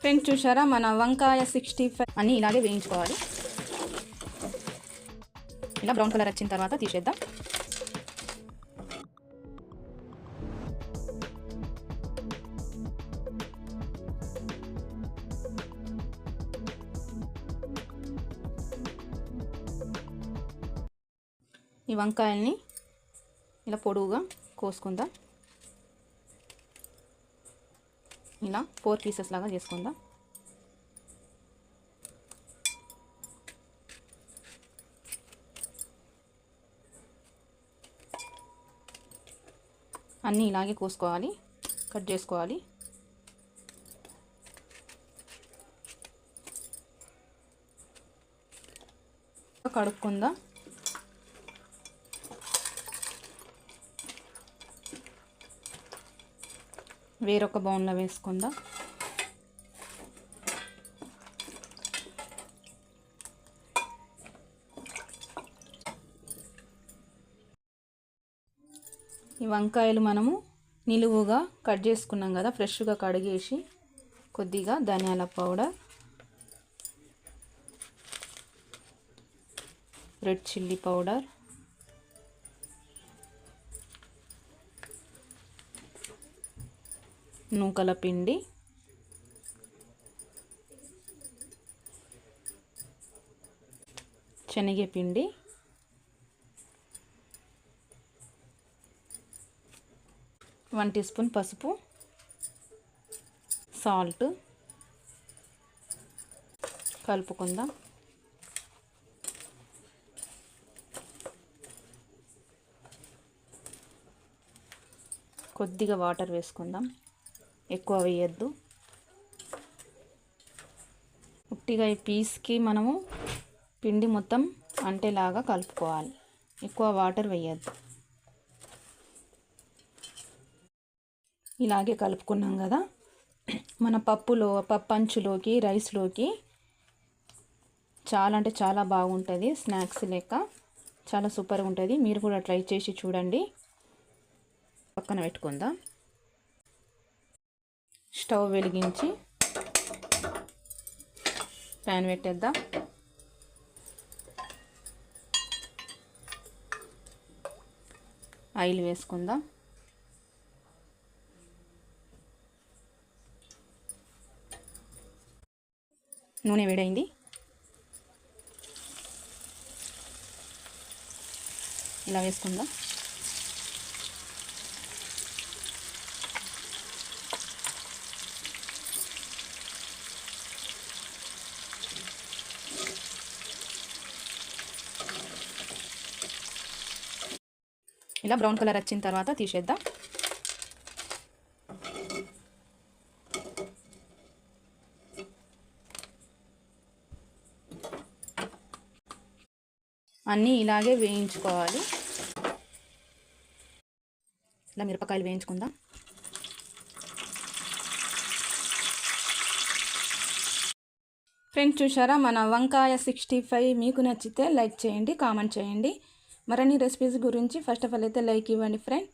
Friends చూసారా మన వంకాయ 65 అన్నీ ఇలాగే వేయించుకోవాలి. ఇలా బ్రౌన్ కలర్ వచ్చిన తర్వాత తీసేద్దాం. ఈ వంకాయల్ని ఇలా పొడవుగా కోసుకుందాం. ఇలా 4 పీసెస్ లాగా చేసుకుందాం. అన్నీ ఇలాగే కోసుకోవాలి, కట్ చేసుకోవాలి. కడుక్కుందాం. వేరొక బౌల్లో వేసుకుందాం. ఈ వంకాయలు మనము నిలువుగా కట్ చేసుకున్నాం కదా, ఫ్రెష్గా కడిగేసి కొద్దిగా ధనియాల పౌడర్, రెడ్ చిల్లీ పౌడర్, నూకల పిండి, శనగపిండి, 1 టీ స్పూన్ పసుపు, సాల్ట్ కలుపుకుందాం. కొద్దిగా వాటర్ వేసుకుందాం, ఎక్కువ వేయద్దు. ఉట్టిగా ఈ పీస్కి మనము పిండి మొత్తం అంటేలాగా కలుపుకోవాలి, ఎక్కువ వాటర్ వేయద్దు. ఇలాగే కలుపుకున్నాం కదా, మన పప్పు అంచులోకి, రైస్లోకి చాలా అంటే చాలా బాగుంటుంది. స్నాక్స్ లెక్క చాలా సూపర్గా ఉంటుంది. మీరు కూడా ట్రై చేసి చూడండి. పక్కన పెట్టుకుందాం. స్టవ్ వెలిగించి ప్యాన్ పెట్టేద్దాం. ఆయిల్ వేసుకుందాం. నూనె వేడైంది. ఇలా వేసుకుందాం. ఇలా బ్రౌన్ కలర్ వచ్చిన తర్వాత తీసేద్దాం. అన్నీ ఇలాగే వేయించుకోవాలి. ఇలా మిరపకాయలు వేయించుకుందాం. ఫ్రెండ్స్ చూసారా మన వంకాయ 65 మీకు నచ్చితే లైక్ చేయండి, కామెంట్ చేయండి. మరిన్ని రెసిపీస్ గురించి ఫస్ట్ ఆఫ్ ఆల్ అయితే లైక్ ఇవ్వండి ఫ్రెండ్.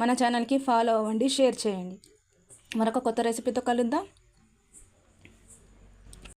మన ఛానల్కి ఫాలో అవ్వండి, షేర్ చేయండి. మరొక కొత్త రెసిపీతో కలుద్దాం.